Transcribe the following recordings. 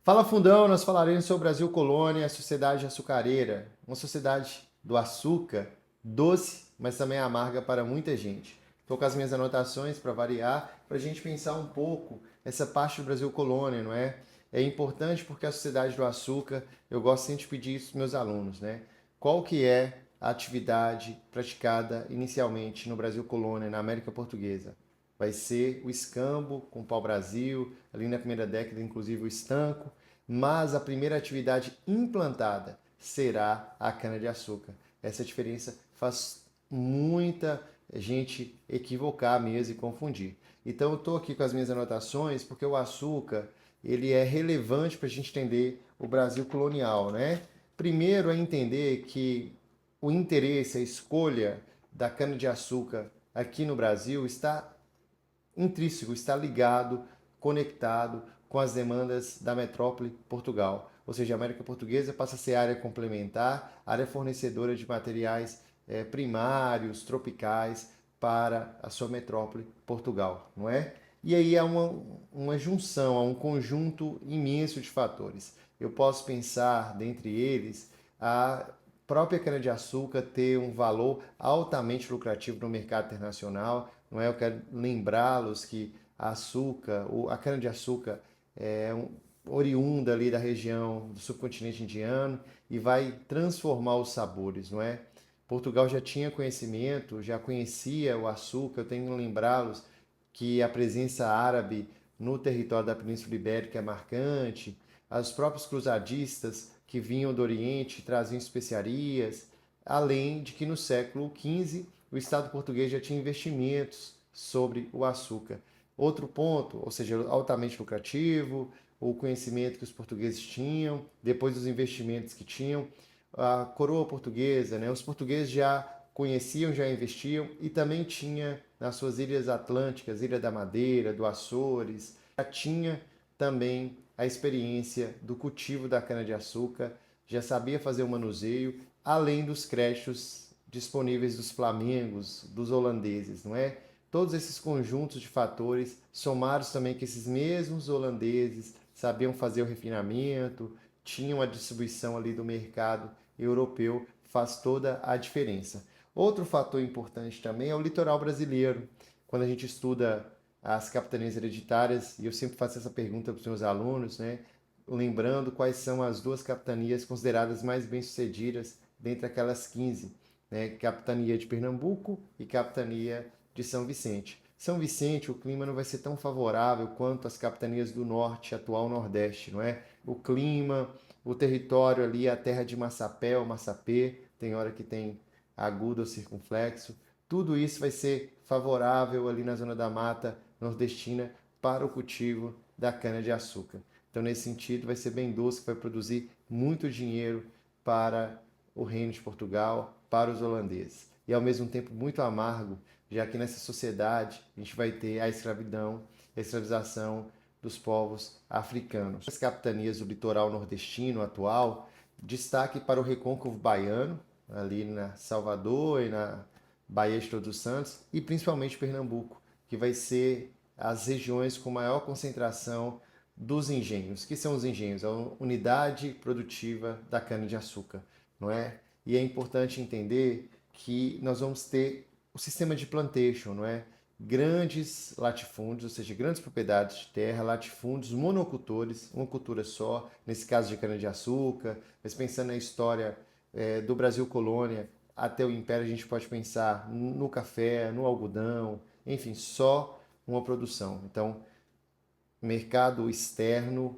Fala Fundão, nós falaremos sobre o Brasil Colônia, a sociedade açucareira, uma sociedade do açúcar, doce, mas também amarga para muita gente. Estou com as minhas anotações para variar, para a gente pensar um pouco essa parte do Brasil Colônia, não é? É importante porque a sociedade do açúcar, eu gosto sempre de pedir isso para meus alunos, né? Qual que é a atividade praticada inicialmente no Brasil Colônia, na América Portuguesa? Vai ser o escambo com o pau-brasil, ali na primeira década, inclusive o estanco, mas a primeira atividade implantada será a cana-de-açúcar. Essa diferença faz muita gente equivocar mesmo e confundir. Então eu estou aqui com as minhas anotações porque o açúcar ele é relevante para a gente entender o Brasil colonial, né? Primeiro é entender que o interesse, a escolha da cana-de-açúcar aqui no Brasil está intrínseco, está ligado, conectado com as demandas da metrópole Portugal. Ou seja, a América Portuguesa passa a ser área complementar, área fornecedora de materiais primários, tropicais, para a sua metrópole Portugal, não é? E aí há uma junção, há um conjunto imenso de fatores. Eu posso pensar, dentre eles, a própria cana-de-açúcar ter um valor altamente lucrativo no mercado internacional, não é? Eu quero lembrá-los que a cana-de-açúcar oriunda ali da região do subcontinente indiano e vai transformar os sabores, não é? Portugal já tinha conhecimento, já conhecia o açúcar, eu tenho que lembrá-los que a presença árabe no território da Península Ibérica é marcante, os próprios cruzadistas que vinham do Oriente traziam especiarias, além de que no século XV o Estado português já tinha investimentos sobre o açúcar. Outro ponto, ou seja, altamente lucrativo, o conhecimento que os portugueses tinham, depois dos investimentos que tinham, a coroa portuguesa, né? Os portugueses já conheciam, já investiam e também tinha nas suas ilhas atlânticas, Ilha da Madeira, do Açores, já tinha também a experiência do cultivo da cana-de-açúcar, já sabia fazer o manuseio, além dos créditos disponíveis dos flamengos, dos holandeses, não é? Todos esses conjuntos de fatores, somados também que esses mesmos holandeses sabiam fazer o refinamento, tinham a distribuição ali do mercado europeu, faz toda a diferença. Outro fator importante também é o litoral brasileiro. Quando a gente estuda as capitanias hereditárias, e eu sempre faço essa pergunta para os meus alunos, né? Lembrando quais são as duas capitanias consideradas mais bem-sucedidas dentre aquelas 15, né? Capitania de Pernambuco e Capitania de São Vicente. São Vicente, o clima não vai ser tão favorável quanto as capitanias do norte, atual nordeste, não é? O clima, o território ali, a terra de Massapé ou Massapê, tem hora que tem agudo ou circunflexo, tudo isso vai ser favorável ali na zona da mata nordestina para o cultivo da cana-de-açúcar. Então, nesse sentido, vai ser bem doce, vai produzir muito dinheiro para o Reino de Portugal, para os holandeses. E ao mesmo tempo muito amargo, já que nessa sociedade a gente vai ter a escravidão, a escravização dos povos africanos. As capitanias do litoral nordestino atual, destaque para o recôncavo baiano, ali na Salvador e na Baía de Todos os Santos, e principalmente Pernambuco, que vai ser as regiões com maior concentração dos engenhos. O que são os engenhos? A unidade produtiva da cana-de-açúcar, não é? E é importante entender que nós vamos ter o sistema de plantation, não é? Grandes latifúndios, ou seja, grandes propriedades de terra, latifúndios, monocultores, uma cultura só, nesse caso de cana-de-açúcar, mas pensando na história do Brasil colônia até o Império, a gente pode pensar no café, no algodão, enfim, só uma produção. Então, mercado externo,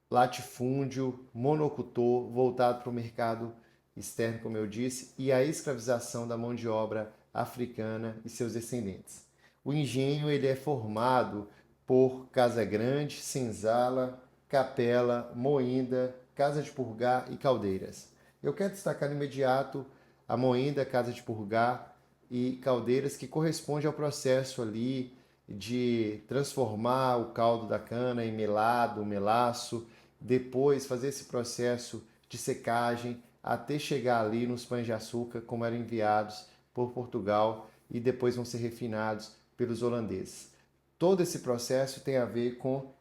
latifúndio, monocultor, voltado para o mercado externo, como eu disse, e a escravização da mão de obra africana e seus descendentes. O engenho ele é formado por Casa Grande, Senzala, Capela, Moinda, Casa de Purgar e Caldeiras. Eu quero destacar no imediato a Moinda, Casa de Purgar e Caldeiras, que corresponde ao processo ali de transformar o caldo da cana em melado, melaço, depois fazer esse processo de secagem até chegar ali nos pães de açúcar, como eram enviados por Portugal e depois vão ser refinados pelos holandeses. Todo esse processo tem a ver com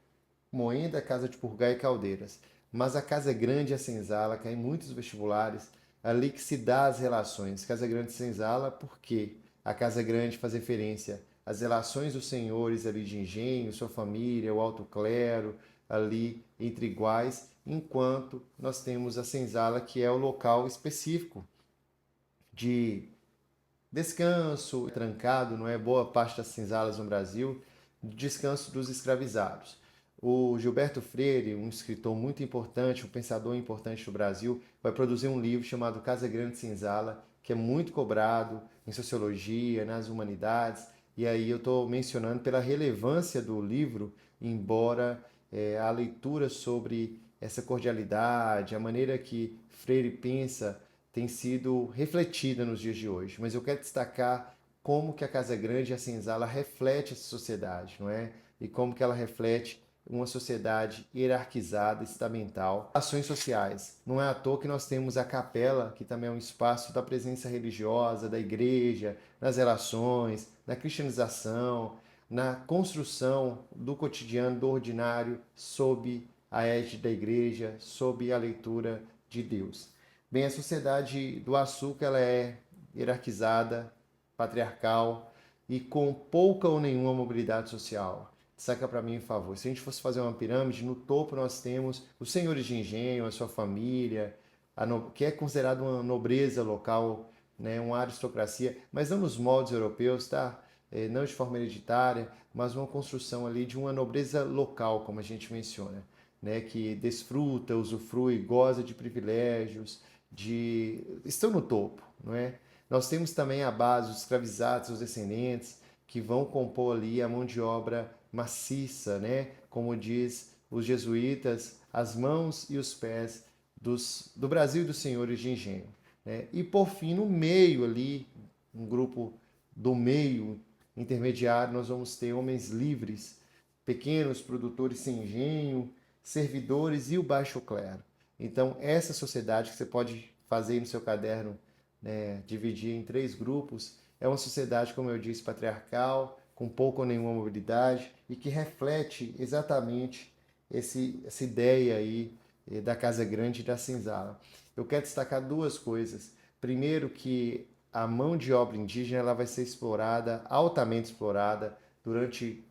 Moenda, Casa de Purgá e Caldeiras. Mas a Casa Grande e a Senzala cai em muitos vestibulares, ali que se dá as relações. Casa Grande e Senzala, por quê? A Casa Grande faz referência às relações dos senhores ali de engenho, sua família, o alto clero, ali entre iguais, enquanto nós temos a Senzala, que é o local específico de descanso, trancado, não é? Boa parte das senzalas no Brasil, descanso dos escravizados. O Gilberto Freire, um escritor muito importante, um pensador importante do Brasil, vai produzir um livro chamado Casa Grande Senzala, que é muito cobrado em sociologia, nas humanidades. E aí eu estou mencionando pela relevância do livro, embora a leitura sobre essa cordialidade, a maneira que Freire pensa tem sido refletida nos dias de hoje. Mas eu quero destacar como que a Casa Grande e a Senzala reflete essa sociedade, não é? E como que ela reflete uma sociedade hierarquizada, estamental. Ações sociais. Não é à toa que nós temos a capela, que também é um espaço da presença religiosa, da igreja, nas relações, na cristianização, na construção do cotidiano, do ordinário, sob a égide da igreja, sob a leitura de Deus. Bem, a sociedade do açúcar ela é hierarquizada, patriarcal e com pouca ou nenhuma mobilidade social. Saca para mim, por favor. Se a gente fosse fazer uma pirâmide, no topo nós temos os senhores de engenho, a sua família, que é considerado uma nobreza local, né, uma aristocracia, mas não nos moldes europeus, tá? Não de forma hereditária, mas uma construção ali de uma nobreza local, como a gente menciona, né, que desfruta, usufrui, goza de privilégios, estão no topo, não é? Nós temos também a base, os escravizados, os descendentes, que vão compor ali a mão de obra maciça, né? Como diz os jesuítas, as mãos e os pés do Brasil e dos senhores de engenho. Né? E por fim, no meio ali, um grupo do meio intermediário, nós vamos ter homens livres, pequenos produtores sem engenho, servidores e o baixo clero. Então, essa sociedade que você pode fazer aí no seu caderno, né, dividir em 3 grupos, é uma sociedade, como eu disse, patriarcal, com pouca ou nenhuma mobilidade e que reflete exatamente essa ideia aí da Casa Grande e da Senzala. Eu quero destacar 2 coisas. Primeiro, que a mão de obra indígena ela vai ser explorada, altamente explorada, durante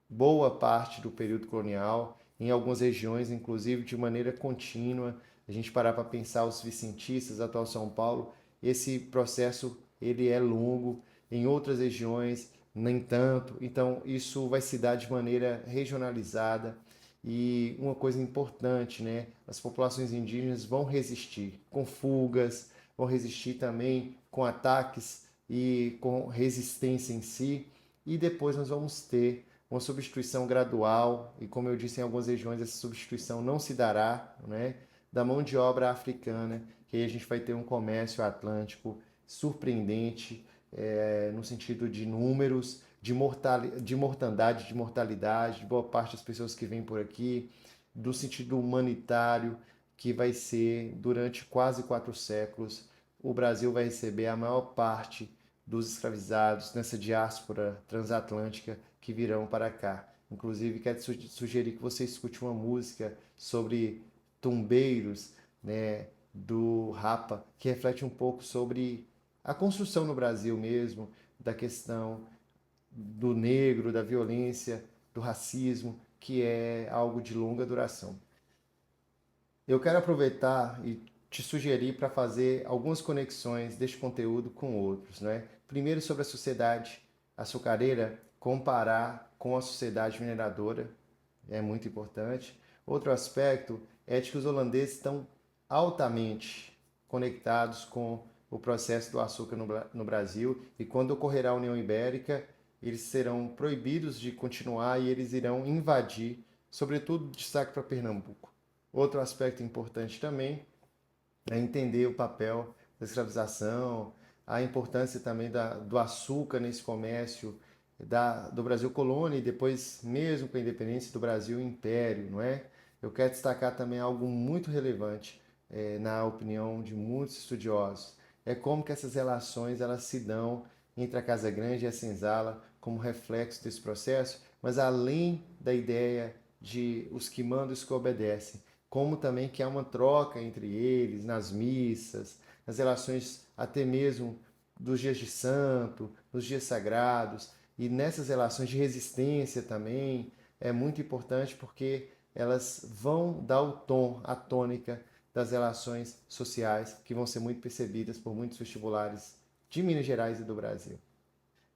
boa parte do período colonial, em algumas regiões, inclusive de maneira contínua. A gente parar para pensar os vicentistas, atual São Paulo, esse processo ele é longo, em outras regiões nem tanto. Então isso vai se dar de maneira regionalizada e uma coisa importante, né? As populações indígenas vão resistir com fugas, vão resistir também com ataques e com resistência em si. E depois nós vamos ter uma substituição gradual, e como eu disse, em algumas regiões essa substituição não se dará, né, da mão de obra africana, que aí a gente vai ter um comércio atlântico surpreendente, no sentido de números, de mortandade, de mortalidade, de boa parte das pessoas que vêm por aqui, do sentido humanitário, que vai ser, durante quase 4 séculos, o Brasil vai receber a maior parte dos escravizados nessa diáspora transatlântica que virão para cá. Inclusive, quero sugerir que você escute uma música sobre tumbeiros, né, do Rapa, que reflete um pouco sobre a construção no Brasil mesmo, da questão do negro, da violência, do racismo, que é algo de longa duração. Eu quero aproveitar e te sugerir para fazer algumas conexões deste conteúdo com outros, né? Primeiro sobre a sociedade açucareira, comparar com a sociedade mineradora, é muito importante. Outro aspecto é de que os holandeses estão altamente conectados com o processo do açúcar no Brasil e quando ocorrerá a União Ibérica, eles serão proibidos de continuar e eles irão invadir, sobretudo destaque para Pernambuco. Outro aspecto importante também é entender o papel da escravização, a importância também do açúcar nesse comércio do Brasil colônia e depois, mesmo com a independência do Brasil império, não é? Eu quero destacar também algo muito relevante, na opinião de muitos estudiosos, é como que essas relações elas se dão entre a Casa Grande e a Senzala como reflexo desse processo, mas além da ideia de os que mandam e os que obedecem, como também que há uma troca entre eles, nas missas, nas relações até mesmo dos dias de santo, nos dias sagrados, e nessas relações de resistência também é muito importante porque elas vão dar o tom, a tônica das relações sociais que vão ser muito percebidas por muitos vestibulares de Minas Gerais e do Brasil.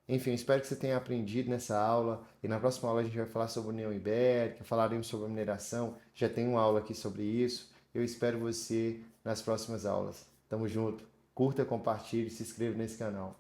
Enfim, espero que você tenha aprendido nessa aula e na próxima aula a gente vai falar sobre a União Ibérica, falaremos sobre a mineração, já tem uma aula aqui sobre isso. Eu espero você nas próximas aulas. Tamo junto. Curta, compartilhe, se inscreva nesse canal.